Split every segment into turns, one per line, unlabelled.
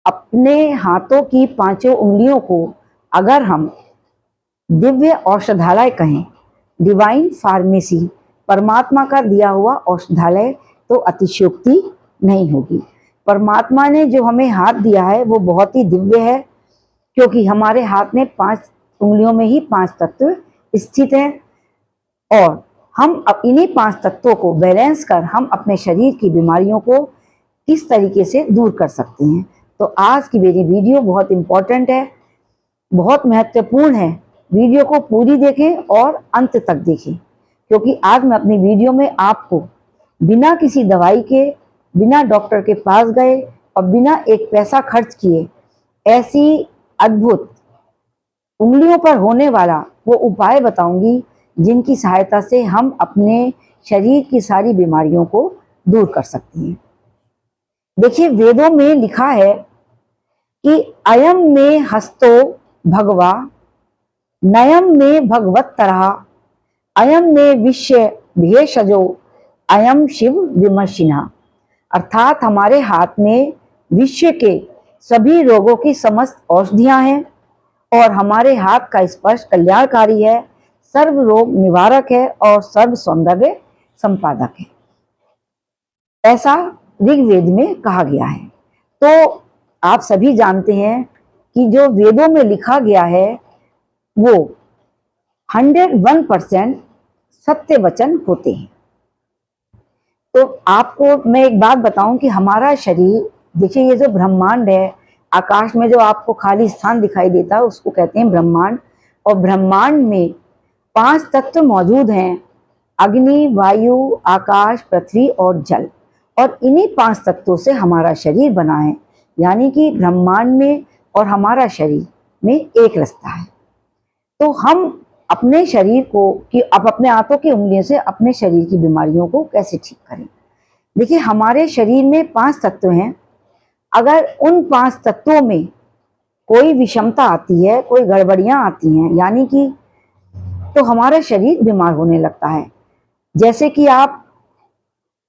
अपने हाथों की पांचों उंगलियों को अगर हम दिव्य औषधालय कहें, डिवाइन फार्मेसी, परमात्मा का दिया हुआ औषधालय, तो अतिशयोक्ति नहीं होगी। परमात्मा ने जो हमें हाथ दिया है वो बहुत ही दिव्य है, क्योंकि हमारे हाथ में 5 उंगलियों में ही 5 तत्व स्थित हैं और हम इन्हीं 5 तत्वों को बैलेंस कर हम अपने शरीर की बीमारियों को किस तरीके से दूर कर सकते हैं। तो आज की मेरी वीडियो बहुत इम्पोर्टेंट है, बहुत महत्वपूर्ण है। वीडियो को पूरी देखें और अंत तक देखें, क्योंकि आज मैं अपनी वीडियो में आपको बिना किसी दवाई के, बिना डॉक्टर के पास गए और बिना एक पैसा खर्च किए ऐसी अद्भुत उंगलियों पर होने वाला वो उपाय बताऊंगी जिनकी सहायता से हम अपने शरीर की सारी बीमारियों को दूर कर सकते हैं। देखिए, वेदों में लिखा है कि अयम में हस्तो भगवा, नयम में भगवत तरह, अयम में विश्व भेषजो, अयम शिव विमर्शिना। अर्थात हमारे हाथ में विश्व के सभी रोगों की समस्त औषधियां हैं और हमारे हाथ का स्पर्श कल्याणकारी है, सर्व रोग निवारक है और सर्व सौंदर्य संपादक है, ऐसा ऋग्वेद में कहा गया है। तो आप सभी जानते हैं कि जो वेदों में लिखा गया है वो 101% सत्य वचन होते हैं। तो आपको मैं एक बात बताऊं कि हमारा शरीर, देखिए ये जो ब्रह्मांड है, आकाश में जो आपको खाली स्थान दिखाई देता है उसको कहते हैं ब्रह्मांड। और ब्रह्मांड में 5 तत्व मौजूद हैं, अग्नि, वायु, आकाश, पृथ्वी और जल। और इन्हीं 5 तत्वों से हमारा शरीर बना है, यानी कि ब्रह्मांड में और हमारा शरीर में एक रास्ता है। तो हम अपने शरीर को, कि अब अपने हाथों की उंगलियों से अपने शरीर की बीमारियों को कैसे ठीक करें। देखिए, हमारे शरीर में 5 तत्व हैं। अगर उन 5 तत्वों में कोई विषमता आती है, कोई गड़बड़ियां आती हैं, यानी कि तो हमारा शरीर बीमार होने लगता है। जैसे कि आप,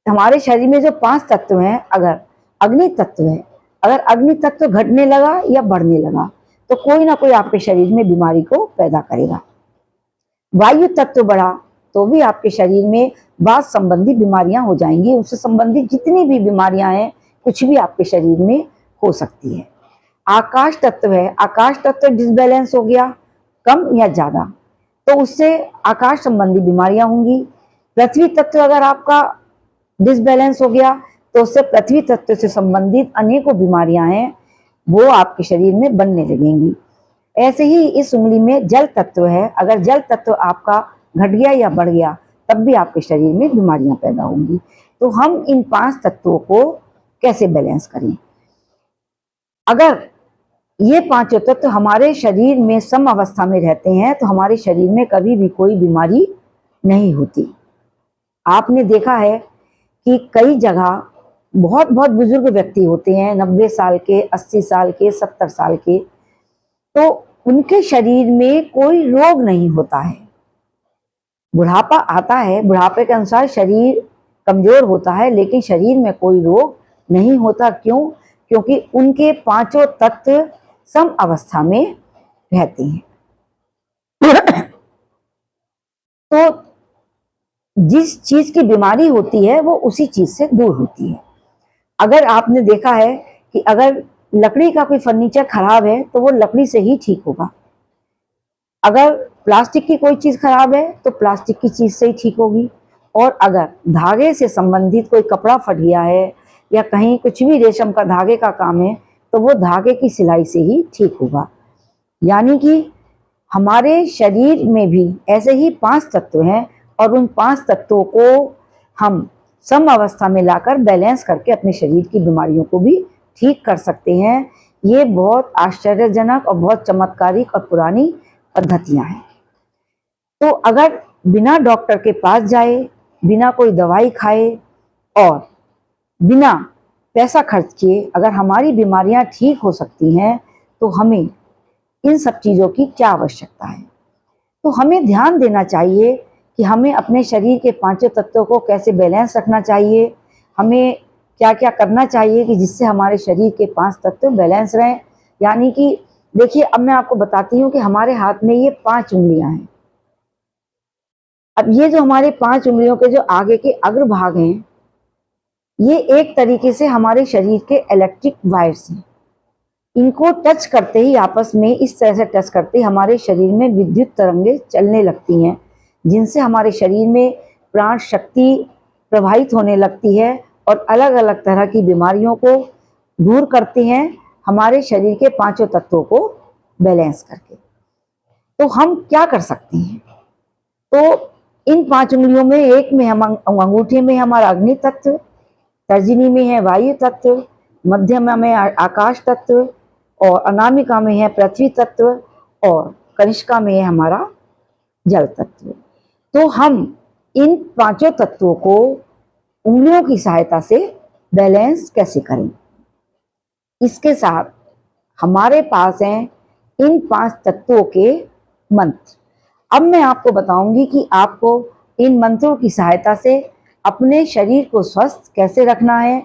हमारे शरीर में जो 5 तत्व हैं, अगर अग्नि तत्व है, अगर अग्नि तत्व घटने लगा या बढ़ने लगा तो कोई ना कोई आपके शरीर में बीमारी को पैदा करेगा। वायु तत्व बढ़ा तो भी आपके शरीर में वात संबंधी बीमारियां हो जाएंगी, उससे संबंधित जितनी भी बीमारियां हैं कुछ भी आपके शरीर में हो सकती है। आकाश तत्व है, आकाश तत्व डिसबैलेंस हो गया, कम या ज्यादा, तो उससे आकाश संबंधी बीमारियां होंगी। पृथ्वी तत्व अगर आपका डिसबैलेंस हो गया तो उससे पृथ्वी तत्व से संबंधित अनेकों बीमारियां हैं वो आपके शरीर में बनने लगेंगी। ऐसे ही इस उंगली में जल तत्व है, अगर जल तत्व आपका घट गया या बढ़ गया तब भी आपके शरीर में बीमारियां पैदा होंगी। तो हम इन 5 तत्वों को कैसे बैलेंस करें। अगर ये 5 तत्व हमारे शरीर में सम अवस्था में रहते हैं तो हमारे शरीर में कभी भी कोई बीमारी नहीं होती। आपने देखा है कि कई जगह बहुत बहुत बुजुर्ग व्यक्ति होते हैं, 90 साल के, 80 साल के, 70 साल के, तो उनके शरीर में कोई रोग नहीं होता है। बुढ़ापा आता है, बुढ़ापे के अनुसार शरीर कमजोर होता है, लेकिन शरीर में कोई रोग नहीं होता। क्यों? क्योंकि उनके 5 तत्व सम अवस्था में रहते हैं। तो जिस चीज की बीमारी होती है वो उसी चीज से दूर होती है। अगर आपने देखा है कि अगर लकड़ी का कोई फर्नीचर खराब है तो वो लकड़ी से ही ठीक होगा, अगर प्लास्टिक की कोई चीज खराब है तो प्लास्टिक की चीज से ही ठीक होगी, और अगर धागे से संबंधित कोई कपड़ा फट गया है या कहीं कुछ भी रेशम का धागे का काम है तो वो धागे की सिलाई से ही ठीक होगा। यानी कि हमारे शरीर में भी ऐसे ही 5 तत्व हैं और उन 5 तत्वों को हम सम अवस्था में लाकर बैलेंस करके अपने शरीर की बीमारियों को भी ठीक कर सकते हैं। ये बहुत आश्चर्यजनक और बहुत चमत्कारिक और पुरानी पद्धतियां हैं। तो अगर बिना डॉक्टर के पास जाए, बिना कोई दवाई खाए और बिना पैसा खर्च किए अगर हमारी बीमारियां ठीक हो सकती हैं तो हमें इन सब चीज़ों की क्या आवश्यकता है। तो हमें ध्यान देना चाहिए कि हमें अपने शरीर के 5 तत्वों को कैसे बैलेंस रखना चाहिए। हमें क्या क्या करना चाहिए कि जिससे हमारे शरीर के 5 तत्व बैलेंस रहें। यानी कि देखिए, अब मैं आपको बताती हूँ कि हमारे हाथ में ये 5 उंगलियां हैं। अब ये जो हमारे 5 उंगलियों के जो आगे के अग्रभाग हैं, ये एक तरीके से हमारे शरीर के इलेक्ट्रिक वायर्स हैं। इनको टच करते ही, आपस में इस तरह से टच करते ही हमारे शरीर में विद्युत तरंगे चलने लगती हैं, जिनसे हमारे शरीर में प्राण शक्ति प्रवाहित होने लगती है और अलग अलग तरह की बीमारियों को दूर करते हैं, हमारे शरीर के 5 तत्वों को बैलेंस करके। तो हम क्या कर सकते हैं? तो इन 5 उंगलियों में, एक में हम अंगूठे में हमारा अग्नि तत्व, तर्जनी में है वायु तत्व, मध्यमा में आकाश तत्व, और अनामिका में है पृथ्वी तत्व, और कनिष्का में है हमारा जल तत्व। तो हम इन 5 तत्वों को उंगलियों की सहायता से बैलेंस कैसे करें? इसके साथ हमारे पास हैं इन 5 तत्वों के मंत्र। अब मैं आपको बताऊंगी कि आपको इन मंत्रों की सहायता से अपने शरीर को स्वस्थ कैसे रखना है,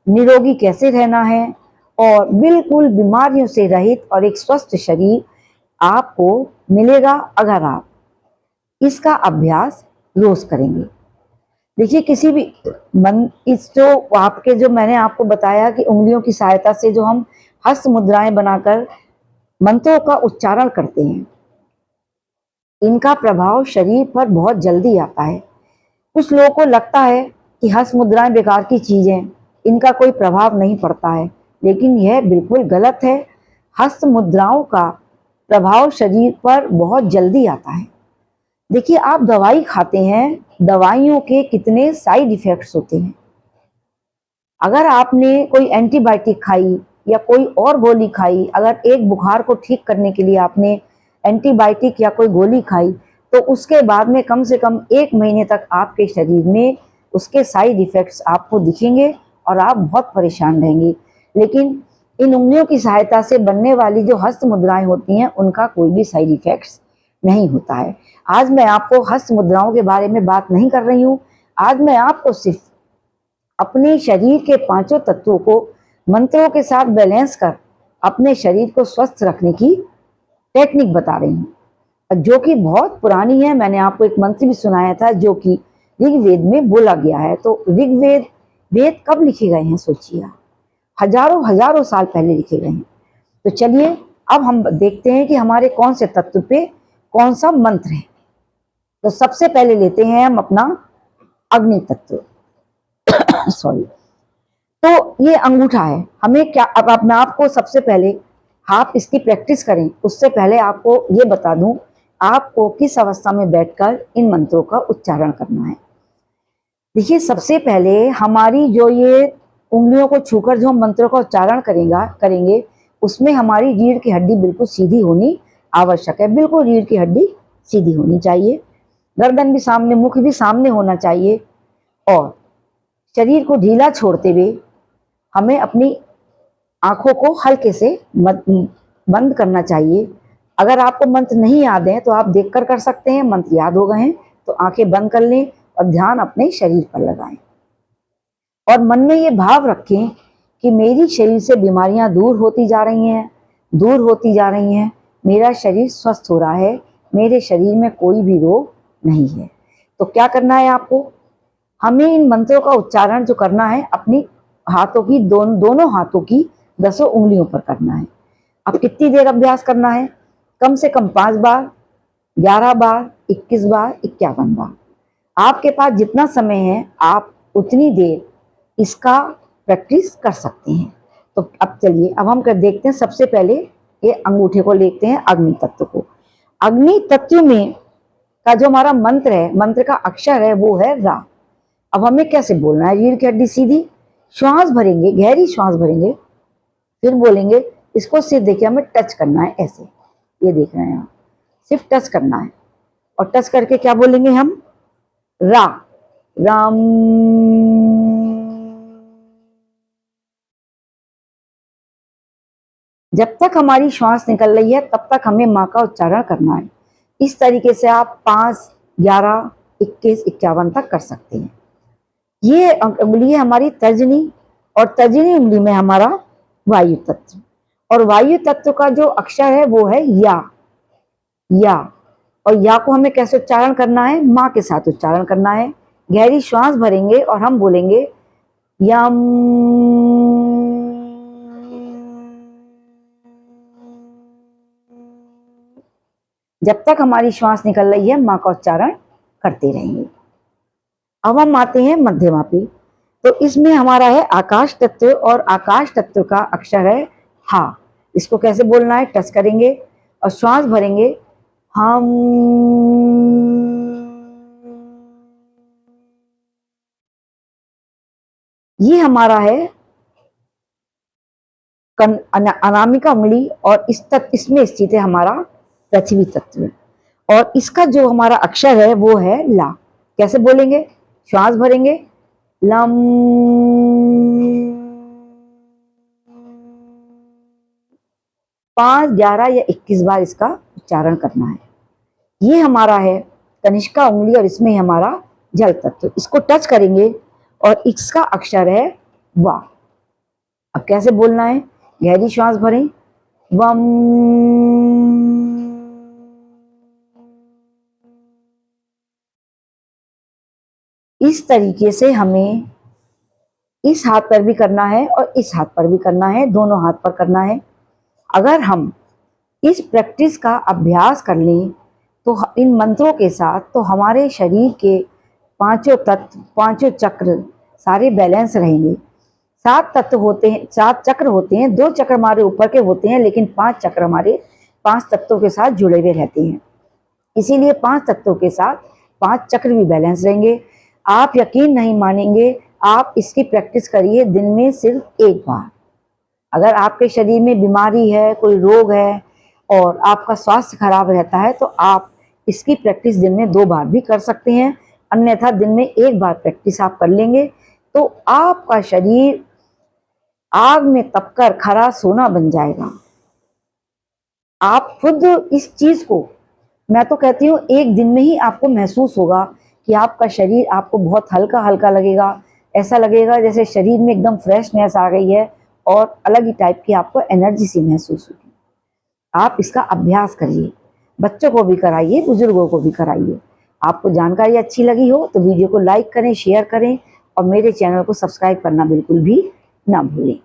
निरोगी कैसे रहना है, और बिल्कुल बीमारियों से रहित और एक स्वस्थ शरीर आपको मिलेगा अगर आप इसका अभ्यास रोज करेंगे। देखिए, किसी भी इस जो आपके जो मैंने आपको बताया कि उंगलियों की सहायता से जो हम हस्त मुद्राएं बनाकर मंत्रों का उच्चारण करते हैं, इनका प्रभाव शरीर पर बहुत जल्दी आता है। कुछ लोगों को लगता है कि हस्त मुद्राएं बेकार की चीजें, इनका कोई प्रभाव नहीं पड़ता है, लेकिन यह बिल्कुल गलत है। हस्त मुद्राओं का प्रभाव शरीर पर बहुत जल्दी आता है। देखिए, आप दवाई खाते हैं, दवाइयों के कितने साइड इफेक्ट्स होते हैं। अगर आपने कोई एंटीबायोटिक खाई या कोई और गोली खाई, अगर एक बुखार को ठीक करने के लिए आपने एंटीबायोटिक या कोई गोली खाई, तो उसके बाद में कम से कम 1 महीने तक आपके शरीर में उसके साइड इफेक्ट्स आपको दिखेंगे और आप बहुत परेशान रहेंगे। लेकिन इन उंगलियों की सहायता से बनने वाली जो हस्त मुद्राएं होती हैं, उनका कोई भी साइड इफेक्ट्स नहीं होता है। आज मैं आपको हस्त मुद्राओं के बारे में बात नहीं कर रही हूँ। आज मैं आपको सिर्फ अपने शरीर के 5 तत्वों को मंत्रों के साथ बैलेंस कर अपने शरीर को स्वस्थ रखने की टेक्निक बता रही हूँ, जो कि बहुत पुरानी है। मैंने आपको एक मंत्र भी सुनाया था जो कि ऋग्वेद में बोला गया है। तो वेद कब लिखे गए हैं? सोचिए, हजारों हजारों साल पहले लिखे गए हैं। तो चलिए, अब हम देखते हैं कि हमारे कौन से तत्व पे कौन सा मंत्र है। तो सबसे पहले लेते हैं हम अपना अग्नि तत्व। सॉरी। तो ये अंगूठा है। हमें क्या, अब मैं आपको सबसे पहले, आप इसकी प्रैक्टिस करें उससे पहले आपको ये बता दूं, आपको किस अवस्था में बैठकर इन मंत्रों का उच्चारण करना है। देखिए, सबसे पहले हमारी जो ये उंगलियों को छूकर जो हम मंत्रों का उच्चारण करेंगे, उसमें हमारी रीढ़ की हड्डी बिल्कुल सीधी होनी आवश्यक है। बिल्कुल रीढ़ की हड्डी सीधी होनी चाहिए, गर्दन भी सामने, मुख भी सामने होना चाहिए, और शरीर को ढीला छोड़ते हुए हमें अपनी आंखों को हल्के से बंद करना चाहिए। अगर आपको मंत्र नहीं याद है तो आप देखकर कर सकते हैं। मंत्र याद हो गए हैं तो आंखें बंद कर लें और ध्यान अपने शरीर पर लगाएं, और मन में ये भाव रखें कि मेरी शरीर से बीमारियां दूर होती जा रही हैं, दूर होती जा रही हैं। मेरा शरीर स्वस्थ हो रहा है, मेरे शरीर में कोई भी रोग नहीं है। तो क्या करना है आपको? हमें इन मंत्रों का उच्चारण जो करना है अपनी हाथों की दोनों हाथों की 10 उंगलियों पर करना है। अब कितनी देर अभ्यास करना है? कम से कम 5 बार, 11 बार, 21 बार, 51 बार। आपके पास जितना समय है आप उतनी देर इसका प्रैक्टिस कर सकते हैं। तो अब चलिए, अब हम कर देखते हैं। सबसे पहले ये अंगूठे को लेते हैं, अग्नि तत्व को। अग्नि तत्व में का जो हमारा मंत्र है, मंत्र का अक्षर है, वो है रा। अब हमें कैसे बोलना है? रीढ़ की हड्डी सीधी, श्वास भरेंगे, गहरी श्वास भरेंगे, फिर बोलेंगे। इसको सिर्फ देखिए, हमें टच करना है ऐसे, ये देख रहे हैं आप, सिर्फ टच करना है। और टच करके क्या बोलेंगे हम? रा, राम। जब तक हमारी श्वास निकल रही है तब तक हमें माँ का उच्चारण करना है। इस तरीके से आप 5, 11, 21, 51 तक कर सकते हैं। ये उंगली है हमारी तर्जनी, और तर्जनी उंगली में हमारा वायु तत्व, और वायु तत्व का जो अक्षर है वो है या। या, और या को हमें कैसे उच्चारण करना है? माँ के साथ उच्चारण करना है। गहरी श्वास भरेंगे और हम बोलेंगे यम। जब तक हमारी श्वास निकल रही है माँ का उच्चारण करते रहेंगे। अब हम आते हैं मध्यमा पे। तो इसमें हमारा है आकाश तत्व, और आकाश तत्व का अक्षर है हा। इसको कैसे बोलना है? टच करेंगे और श्वास भरेंगे हम। ये हमारा है अनामिका उंगली, और इसमें स्थित है हमारा पृथ्वी तत्व, और इसका जो हमारा अक्षर है वो है ला। कैसे बोलेंगे? श्वास भरेंगे लम। 5, 11 या 21 बार इसका उच्चारण करना है। ये हमारा है कनिष्का उंगली, और इसमें हमारा जल तत्व। इसको टच करेंगे और इसका अक्षर है वा। अब कैसे बोलना है? गहरी श्वास भरें वम। इस तरीके से हमें इस हाथ पर भी करना है और इस हाथ पर भी करना है, दोनों हाथ पर करना है। अगर हम इस प्रैक्टिस का अभ्यास कर लें तो इन मंत्रों के साथ, तो हमारे शरीर के पांचों तत्व, पांचों चक्र सारे बैलेंस रहेंगे। 7 तत्व होते हैं, 7 चक्र होते हैं, 2 चक्र हमारे ऊपर के होते हैं, लेकिन 5 चक्र हमारे 5 तत्वों के साथ जुड़े हुए रहते हैं। इसीलिए 5 तत्वों के साथ 5 चक्र भी बैलेंस रहेंगे। आप यकीन नहीं मानेंगे, आप इसकी प्रैक्टिस करिए दिन में सिर्फ 1 बार। अगर आपके शरीर में बीमारी है, कोई रोग है और आपका स्वास्थ्य खराब रहता है, तो आप इसकी प्रैक्टिस दिन में 2 बार भी कर सकते हैं। अन्यथा दिन में 1 बार प्रैक्टिस आप कर लेंगे तो आपका शरीर आग में तपकर खरा सोना बन जाएगा। आप खुद इस चीज को, मैं तो कहती हूँ, 1 दिन में ही आपको महसूस होगा कि आपका शरीर आपको बहुत हल्का हल्का लगेगा। ऐसा लगेगा जैसे शरीर में एकदम फ्रेशनेस आ गई है और अलग ही टाइप की आपको एनर्जी सी महसूस होगी। आप इसका अभ्यास करिए, बच्चों को भी कराइए, बुजुर्गों को भी कराइए। आपको जानकारी अच्छी लगी हो तो वीडियो को लाइक करें, शेयर करें और मेरे चैनल को सब्सक्राइब करना बिल्कुल भी ना भूलें।